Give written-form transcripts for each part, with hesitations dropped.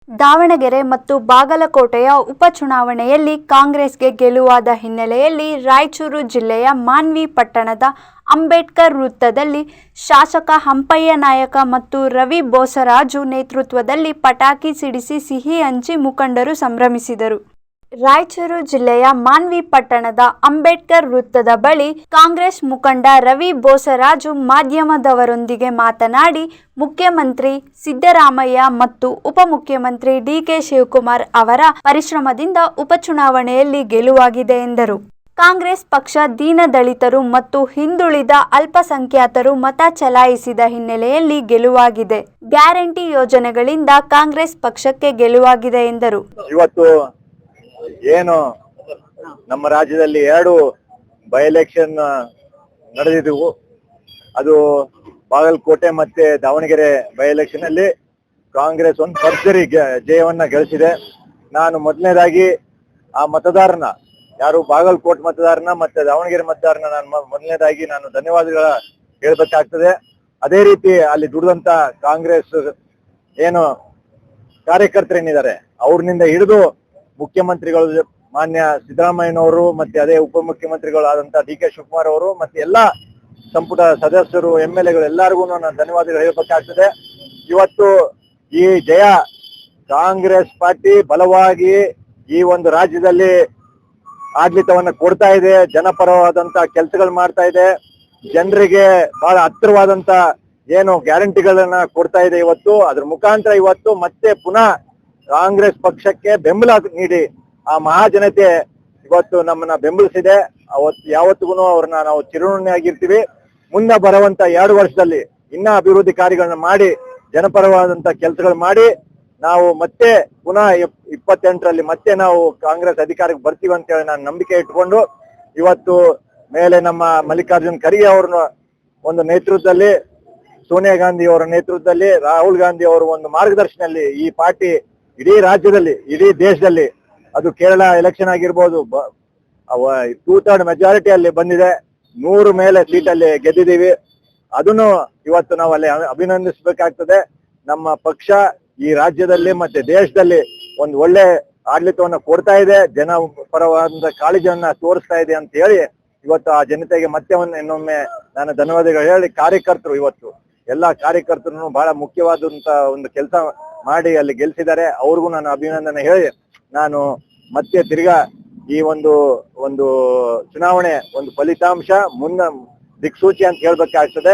ದಾವಣಗೆರೆ ಮತ್ತು ಬಾಗಲಕೋಟೆಯ ಉಪಚುನಾವಣೆಯಲ್ಲಿ ಕಾಂಗ್ರೆಸ್ಗೆ ಗೆಲುವಾದ ಹಿನ್ನೆಲೆಯಲ್ಲಿ ರಾಯಚೂರು ಜಿಲ್ಲೆಯ ಮಾನ್ವಿ ಪಟ್ಟಣದ ಅಂಬೇಡ್ಕರ್ ವೃತ್ತದಲ್ಲಿ ಶಾಸಕ ಹಂಪಯ್ಯ ನಾಯಕ ಮತ್ತು ರವಿ ಬೋಸರಾಜು ನೇತೃತ್ವದಲ್ಲಿ ಪಟಾಕಿ ಸಿಡಿಸಿ ಸಿಹಿ ಹಂಚಿ ಮುಖಂಡರು ಸಂಭ್ರಮಿಸಿದರು. ರಾಯಚೂರು ಜಿಲ್ಲೆಯ ಮಾನ್ವಿ ಪಟ್ಟಣದ ಅಂಬೇಡ್ಕರ್ ವೃತ್ತದ ಬಳಿ ಕಾಂಗ್ರೆಸ್ ಮುಖಂಡ ರವಿ ಬೋಸರಾಜು ಮಾಧ್ಯಮದವರೊಂದಿಗೆ ಮಾತನಾಡಿ, ಮುಖ್ಯಮಂತ್ರಿ ಸಿದ್ದರಾಮಯ್ಯ ಮತ್ತು ಉಪಮುಖ್ಯಮಂತ್ರಿ ಡಿಕೆ ಶಿವಕುಮಾರ್ ಅವರ ಪರಿಶ್ರಮದಿಂದ ಉಪಚುನಾವಣೆಯಲ್ಲಿ ಗೆಲುವಾಗಿದೆ ಎಂದರು. ಕಾಂಗ್ರೆಸ್ ಪಕ್ಷ ದೀನದಲಿತರು ಮತ್ತು ಹಿಂದುಳಿದ ಅಲ್ಪಸಂಖ್ಯಾತರು ಮತ ಚಲಾಯಿಸಿದ ಹಿನ್ನೆಲೆಯಲ್ಲಿ ಗೆಲುವಾಗಿದೆ. ಗ್ಯಾರಂಟಿ ಯೋಜನೆಗಳಿಂದ ಕಾಂಗ್ರೆಸ್ ಪಕ್ಷಕ್ಕೆ ಗೆಲುವಾಗಿದೆ ಎಂದರು. ಇವತ್ತು ಏನು ನಮ್ಮ ರಾಜ್ಯದಲ್ಲಿ 2 ಬೈ ಎಲೆಕ್ಷನ್ ನಡೆದಿದ್ದವು. ಅದು ಬಾಗಲಕೋಟೆ ಮತ್ತೆ ದಾವಣಗೆರೆ ಬೈ ಎಲೆಕ್ಷನ್ ಅಲ್ಲಿ ಕಾಂಗ್ರೆಸ್ ಒಂದು ಭರ್ಜರಿ ಜಯವನ್ನ ಗಳಿಸಿದೆ. ನಾನು ಮೊದಲನೇದಾಗಿ ಆ ಮತದಾರನ, ಯಾರು ಬಾಗಲಕೋಟೆ ಮತದಾರನ ಮತ್ತೆ ದಾವಣಗೆರೆ ಮತದಾರನ ಮೊದಲನೇದಾಗಿ ನಾನು ಧನ್ಯವಾದಗಳ ಹೇಳ್ಬೇಕಾಗ್ತದೆ. ಅದೇ ರೀತಿ ಅಲ್ಲಿ ದುಡಿದಂತ ಕಾಂಗ್ರೆಸ್ ಏನು ಕಾರ್ಯಕರ್ತರೇನಿದ್ದಾರೆ ಅವ್ರನಿಂದ ಹಿಡಿದು ಮುಖ್ಯಮಂತ್ರಿಗಳು ಮಾನ್ಯ ಸಿದ್ದರಾಮಯ್ಯನವರು ಮತ್ತೆ ಅದೇ ಉಪಮುಖ್ಯಮಂತ್ರಿಗಳಾದಂತಹ ಡಿ ಕೆ ಶಿವಕುಮಾರ್ ಅವರು ಮತ್ತೆ ಎಲ್ಲಾ ಸಂಪುಟ ಸದಸ್ಯರು MLAಗಳು ಎಲ್ಲರಿಗೂ ನಾನು ಧನ್ಯವಾದಗಳು ಹೇಳ್ಬೇಕಾಗ್ತದೆ. ಇವತ್ತು ಈ ಜಯ ಕಾಂಗ್ರೆಸ್ ಪಾರ್ಟಿ ಬಲವಾಗಿ ಈ ಒಂದು ರಾಜ್ಯದಲ್ಲಿ ಆಡಳಿತವನ್ನ ಕೊಡ್ತಾ ಇದೆ, ಜನಪರವಾದಂತ ಕೆಲಸಗಳು ಮಾಡ್ತಾ ಇದೆ, ಜನರಿಗೆ ಬಹಳ ಹತ್ತಿರವಾದಂತ ಏನು ಗ್ಯಾರಂಟಿಗಳನ್ನ ಕೊಡ್ತಾ ಇದೆ. ಇವತ್ತು ಅದ್ರ ಮುಖಾಂತರ ಇವತ್ತು ಮತ್ತೆ ಪುನಃ ಕಾಂಗ್ರೆಸ್ ಪಕ್ಷಕ್ಕೆ ಬೆಂಬಲ ನೀಡಿ ಆ ಮಹಾಜನತೆ ಇವತ್ತು ನಮ್ಮನ್ನ ಬೆಂಬಲಿಸಿದೆ. ಅವತ್ತು ಯಾವತ್ತಿಗೂ ಅವ್ರನ್ನ ನಾವು ಚಿರಋಣಿಯಾಗಿರ್ತೀವಿ. ಮುಂದೆ ಬರುವಂತ 2 ವರ್ಷದಲ್ಲಿ ಇನ್ನ ಅಭಿವೃದ್ಧಿ ಕಾರ್ಯಗಳನ್ನ ಮಾಡಿ ಜನಪರವಾದಂತ ಕೆಲಸಗಳು ಮಾಡಿ ನಾವು ಮತ್ತೆ ಪುನಃ 28ರಲ್ಲಿ ಮತ್ತೆ ನಾವು ಕಾಂಗ್ರೆಸ್ ಅಧಿಕಾರಕ್ಕೆ ಬರ್ತೀವಿ ಅಂತ ಹೇಳಿ ನಾನು ನಂಬಿಕೆ ಇಟ್ಕೊಂಡು ಇವತ್ತು ಮೇಲೆ ನಮ್ಮ ಮಲ್ಲಿಕಾರ್ಜುನ್ ಖರ್ಗೆ ಅವ್ರನ್ನ ಒಂದು ನೇತೃತ್ವದಲ್ಲಿ, ಸೋನಿಯಾ ಗಾಂಧಿ ಅವರ ನೇತೃತ್ವದಲ್ಲಿ, ರಾಹುಲ್ ಗಾಂಧಿ ಅವರ ಒಂದು ಮಾರ್ಗದರ್ಶನದಲ್ಲಿ ಈ ಪಾರ್ಟಿ ಇಡೀ ರಾಜ್ಯದಲ್ಲಿ, ಇಡೀ ದೇಶದಲ್ಲಿ, ಅದು ಕೇರಳ ಎಲೆಕ್ಷನ್ ಆಗಿರ್ಬೋದು, 2/3 ಮೆಜಾರಿಟಿ ಅಲ್ಲಿ ಬಂದಿದೆ. 100 ಮೇಲೆ ಸೀಟಲ್ಲಿ ಗೆದ್ದಿದ್ದೀವಿ. ಅದನ್ನು ಇವತ್ತು ನಾವು ಅಲ್ಲಿ ಅಭಿನಂದಿಸಬೇಕಾಗ್ತದೆ. ನಮ್ಮ ಪಕ್ಷ ಈ ರಾಜ್ಯದಲ್ಲಿ ಮತ್ತೆ ದೇಶದಲ್ಲಿ ಒಂದು ಒಳ್ಳೆ ಆಡಳಿತವನ್ನ ಕೊಡ್ತಾ ಇದೆ, ಜನ ಪರವಾದ ಕಾಳಜಿಯನ್ನ ತೋರಿಸ್ತಾ ಇದೆ ಅಂತ ಹೇಳಿ ಇವತ್ತು ಆ ಜನತೆಗೆ ಮತ್ತೆ ಇನ್ನೊಮ್ಮೆ ನಾನು ಧನ್ಯವಾದಗಳು ಹೇಳಿ, ಕಾರ್ಯಕರ್ತರು ಇವತ್ತು ಎಲ್ಲಾ ಕಾರ್ಯಕರ್ತರು ಬಹಳ ಮುಖ್ಯವಾದಂತ ಒಂದು ಕೆಲಸ ಮಾಡಿ ಅಲ್ಲಿ ಗೆಲ್ಸಿದ್ದಾರೆ. ಅವ್ರಿಗೂ ನಾನು ಅಭಿನಂದನೆ ಹೇಳಿ ನಾನು ಮತ್ತೆ ತಿರ್ಗಾ ಈ ಒಂದು ಚುನಾವಣೆ ಒಂದು ಫಲಿತಾಂಶ ಮುನ್ನ ದಿಕ್ಸೂಚಿ ಅಂತ ಹೇಳ್ಬೇಕಾಗ್ತದೆ.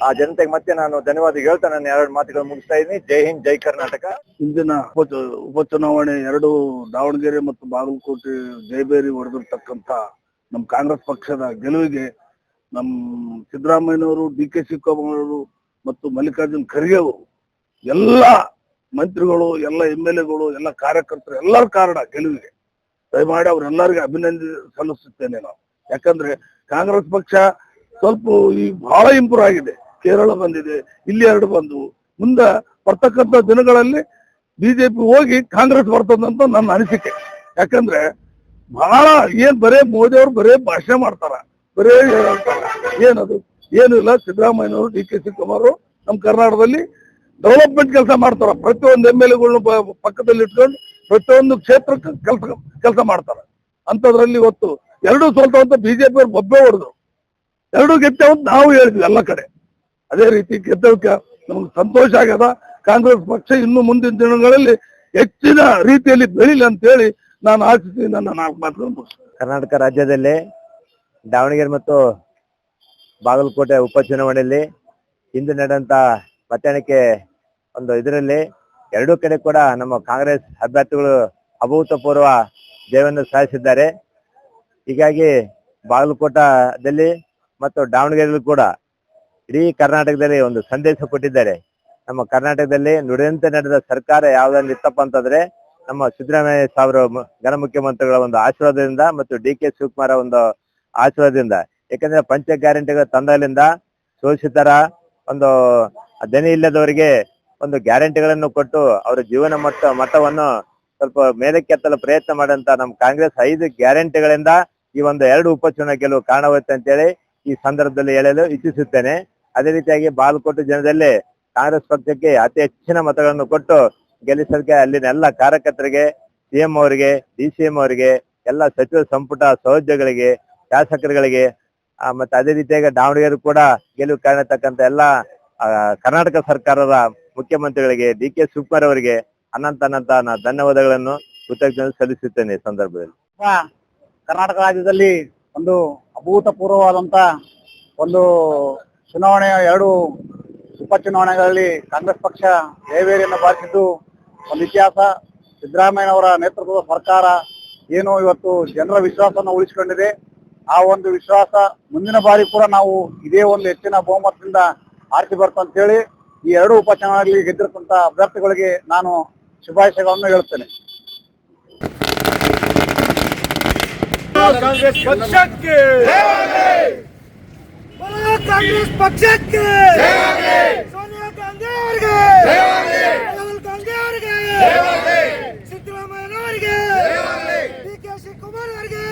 ಆ ಜನತೆಗೆ ಮತ್ತೆ ನಾನು ಧನ್ಯವಾದ ಹೇಳ್ತಾ ನಾನು 2 ಮಾತುಗಳು ಮುಗಿಸ್ತಾ ಇದ್ದೀನಿ. ಜೈ ಹಿಂದ್, ಜೈ ಕರ್ನಾಟಕ. ಇಂದಿನ ಉಪಚುನಾವಣೆ 2 ದಾವಣಗೆರೆ ಮತ್ತು ಬಾಗಲಕೋಟೆ ಜಯಬೇರಿ ಹೊಡೆದಿರ್ತಕ್ಕಂಥ ನಮ್ಮ ಕಾಂಗ್ರೆಸ್ ಪಕ್ಷದ ಗೆಲುವಿಗೆ ನಮ್ಮ ಸಿದ್ದರಾಮಯ್ಯನವರು, ಡಿ ಕೆ ಶಿವಕುಮಾರ್ ಅವರು ಮತ್ತು ಮಲ್ಲಿಕಾರ್ಜುನ್ ಖರ್ಗೆ ಅವರು, ಎಲ್ಲ ಮಂತ್ರಿಗಳು, ಎಲ್ಲ MLAಗಳು, ಎಲ್ಲ ಕಾರ್ಯಕರ್ತರು, ಎಲ್ಲರ ಕಾರಣ ಗೆಲುವಿಗೆ. ದಯಮಾಡಿ ಅವ್ರೆಲ್ಲರಿಗೆ ಅಭಿನಂದನೆ ಸಲ್ಲಿಸುತ್ತೇನೆ ನಾವು. ಯಾಕಂದ್ರೆ ಕಾಂಗ್ರೆಸ್ ಪಕ್ಷ ಸ್ವಲ್ಪ ಬಹಳ ಇಂಪ್ರೂವ್ ಆಗಿದೆ. ಕೇರಳ ಬಂದಿದೆ, ಇಲ್ಲಿ 2 ಬಂದು, ಮುಂದೆ ಬರ್ತಕ್ಕಂಥ ದಿನಗಳಲ್ಲಿ ಬಿಜೆಪಿ ಹೋಗಿ ಕಾಂಗ್ರೆಸ್ ಬರ್ತದಂತ ನನ್ನ ಅನಿಸಿಕೆ. ಯಾಕಂದ್ರೆ ಬಹಳ ಬರೇ ಮೋದಿ ಅವರು ಬರೇ ಭಾಷಣ ಮಾಡ್ತಾರ, ಬರೇ ಹೇಳ್ತಾರ, ಏನು ಇಲ್ಲ. ಸಿದ್ದರಾಮಯ್ಯನವರು, ಡಿ ಕೆ ಶಿವಕುಮಾರ್ ನಮ್ಮ ಕರ್ನಾಟಕದಲ್ಲಿ ಡೆವಲಪ್ಮೆಂಟ್ ಕೆಲಸ ಮಾಡ್ತಾರ. ಪ್ರತಿಯೊಂದು MLAಗಳನ್ನ ಪಕ್ಕದಲ್ಲಿ ಇಟ್ಕೊಂಡು ಪ್ರತಿಯೊಂದು ಕ್ಷೇತ್ರಕ್ಕೆ ಕೆಲಸ ಮಾಡ್ತಾರ. ಅಂತದ್ರಲ್ಲಿ ಇವತ್ತು 2 ಸೋಲ್ತಾವಂತ ಬಿಜೆಪಿ ಅವ್ರು ಬೊಬ್ಬೆ ಹೊಡೆದ್ರು, 2 ಗೆತ್ತವಂತ ನಾವು ಹೇಳಿದ್ವಿ ಎಲ್ಲ ಕಡೆ. ಅದೇ ರೀತಿ ಗೆದ್ದಕ್ಕೆ ನಮ್ಗೆ ಸಂತೋಷ ಆಗ್ಯದ. ಕಾಂಗ್ರೆಸ್ ಪಕ್ಷ ಇನ್ನು ಮುಂದಿನ ದಿನಗಳಲ್ಲಿ ಹೆಚ್ಚಿನ ರೀತಿಯಲ್ಲಿ ಬೆಳಿಲಿ ಅಂತ ಹೇಳಿ ನಾನು ಆಶಿಸಿ ನನ್ನ 4 ಮಾತುಗಳನ್ನು ಮುಗಿಸ್ತೇನೆ. ಕರ್ನಾಟಕ ರಾಜ್ಯದಲ್ಲಿ ದಾವಣಗೆರೆ ಮತ್ತು ಬಾಗಲಕೋಟೆ ಉಪಚುನಾವಣೆಯಲ್ಲಿ ಇಂದು ನಡೆದಂತ ಮತ ಎಣಿಕೆ ಒಂದು ಇದರಲ್ಲಿ 2 ಕಡೆ ಕೂಡ ನಮ್ಮ ಕಾಂಗ್ರೆಸ್ ಅಭ್ಯರ್ಥಿಗಳು ಅಭೂತಪೂರ್ವ ಜಯವನ್ನು ಸಾಧಿಸಿದ್ದಾರೆ. ಹೀಗಾಗಿ ಬಾಗಲಕೋಟದಲ್ಲಿ ಮತ್ತು ದಾವಣಗೆರೆಯಲ್ಲೂ ಕೂಡ ಇಡೀ ಕರ್ನಾಟಕದಲ್ಲಿ ಒಂದು ಸಂದೇಶ ಕೊಟ್ಟಿದ್ದಾರೆ. ನಮ್ಮ ಕರ್ನಾಟಕದಲ್ಲಿ ನುಡಿದಂತೆ ನಡೆದ ಸರ್ಕಾರ ಯಾವ್ದನ್ನ ಇತ್ತಪ್ಪ ಅಂತಂದ್ರೆ ನಮ್ಮ ಸಿದ್ದರಾಮಯ್ಯ ಸಾಹೇಬರು ಘನ ಮುಖ್ಯಮಂತ್ರಿಗಳ ಒಂದು ಆಶೀರ್ವಾದದಿಂದ ಮತ್ತು ಡಿ ಕೆ ಶಿವಕುಮಾರ್ ಒಂದು ಆಶೀರ್ವಾದದಿಂದ. ಯಾಕಂದ್ರೆ ಪಂಚ ಗ್ಯಾರಂಟಿಗಳ ತಂದಾಗಲಿಂದ ಶೋಷಿತರ ಒಂದು ದನಿ ಇಲ್ಲದವರಿಗೆ ಒಂದು ಗ್ಯಾರಂಟಿಗಳನ್ನು ಕೊಟ್ಟು ಅವರ ಜೀವನ ಮಟ್ಟವನ್ನು ಸ್ವಲ್ಪ ಮೇಲಕ್ಕೆತ್ತಲು ಪ್ರಯತ್ನ ಮಾಡಂತ ನಮ್ಮ ಕಾಂಗ್ರೆಸ್ 5 ಗ್ಯಾರಂಟಿಗಳಿಂದ ಈ ಒಂದು 2 ಉಪಚುನಾವಣೆ ಗೆಲುವು ಕಾರಣವಾಗುತ್ತೆ ಅಂತೇಳಿ ಈ ಸಂದರ್ಭದಲ್ಲಿ ಹೇಳಲು ಇಚ್ಛಿಸುತ್ತೇನೆ. ಅದೇ ರೀತಿಯಾಗಿ ಬಾಗಲಕೋಟೆ ಜನದಲ್ಲಿ ಕಾಂಗ್ರೆಸ್ ಪಕ್ಷಕ್ಕೆ ಅತಿ ಹೆಚ್ಚಿನ ಮತಗಳನ್ನು ಕೊಟ್ಟು ಗೆಲ್ಲಿಸೋದಕ್ಕೆ ಅಲ್ಲಿನ ಎಲ್ಲ ಕಾರ್ಯಕರ್ತರಿಗೆ, ಸಿಎಂ ಅವರಿಗೆ, DCM ಅವರಿಗೆ, ಎಲ್ಲ ಸಚಿವ ಸಂಪುಟ ಸಹೋದ್ಯೋಗಿಗಳಿಗೆ, ಶಾಸಕರುಗಳಿಗೆ ಮತ್ತೆ ಅದೇ ರೀತಿಯಾಗಿ ದಾವಣಗೆರೆ ಕೂಡ ಗೆಲುವು ಕಾಣತಕ್ಕಂತ ಎಲ್ಲ ಕರ್ನಾಟಕ ಸರ್ಕಾರದ ಮುಖ್ಯಮಂತ್ರಿಗಳಿಗೆ, DK ಶಿವಕುಮಾರ್ ಅವರಿಗೆ ಅನಂತ ಧನ್ಯವಾದಗಳನ್ನು ಕೃತಜ್ಞತೆ ಸಲ್ಲಿಸುತ್ತೇನೆ ಈ ಸಂದರ್ಭದಲ್ಲಿ. ಕರ್ನಾಟಕ ರಾಜ್ಯದಲ್ಲಿ ಒಂದು ಅಭೂತಪೂರ್ವವಾದಂತ ಒಂದು ಚುನಾವಣೆಯ 2 ಉಪಚುನಾವಣೆಗಳಲ್ಲಿ ಕಾಂಗ್ರೆಸ್ ಪಕ್ಷ ಜಯಭೇರಿಯನ್ನು ಬಾರಿಸಿದ್ದು ಒಂದು ಇತಿಹಾಸ. ಸಿದ್ದರಾಮಯ್ಯನವರ ನೇತೃತ್ವದ ಸರ್ಕಾರ ಏನು ಇವತ್ತು ಜನರ ವಿಶ್ವಾಸವನ್ನು ಉಳಿಸಿಕೊಂಡಿದೆ. ಆ ಒಂದು ವಿಶ್ವಾಸ ಮುಂದಿನ ಬಾರಿ ಕೂಡ ನಾವು ಇದೇ ಒಂದು ಹೆಚ್ಚಿನ ಬಹುಮತದಿಂದ ಆರಿಸಿ ಬರ್ತಂತ ಅಂತ ಹೇಳಿ ಈ 2 ಉಪಚುನಾವಣೆಯಲ್ಲಿ ಗೆದ್ದಿರತಕ್ಕಂತ ಅಭ್ಯರ್ಥಿಗಳಿಗೆ ನಾನು ಶುಭಾಶಯಗಳನ್ನು ಹೇಳುತ್ತೇನೆ. ಕಾಂಗ್ರೆಸ್ ಪಕ್ಷಕ್ಕೆ ಕಾಂಗ್ರೆಸ್ ಪಕ್ಷಕ್ಕೆ ಸೋನಿಯಾ ಗಾಂಧಿ ಅವರಿಗೆ, ರಾಹುಲ್ ಗಾಂಧಿ ಅವರಿಗೆ, ಸಿದ್ದರಾಮಯ್ಯನವರಿಗೆ, DK ಶಿವಕುಮಾರ್ ಅವರಿಗೆ.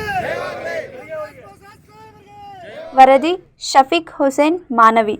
ವರದಿ ಶಫೀಕ್ ಹುಸೇನ್ ಮಾನವಿ.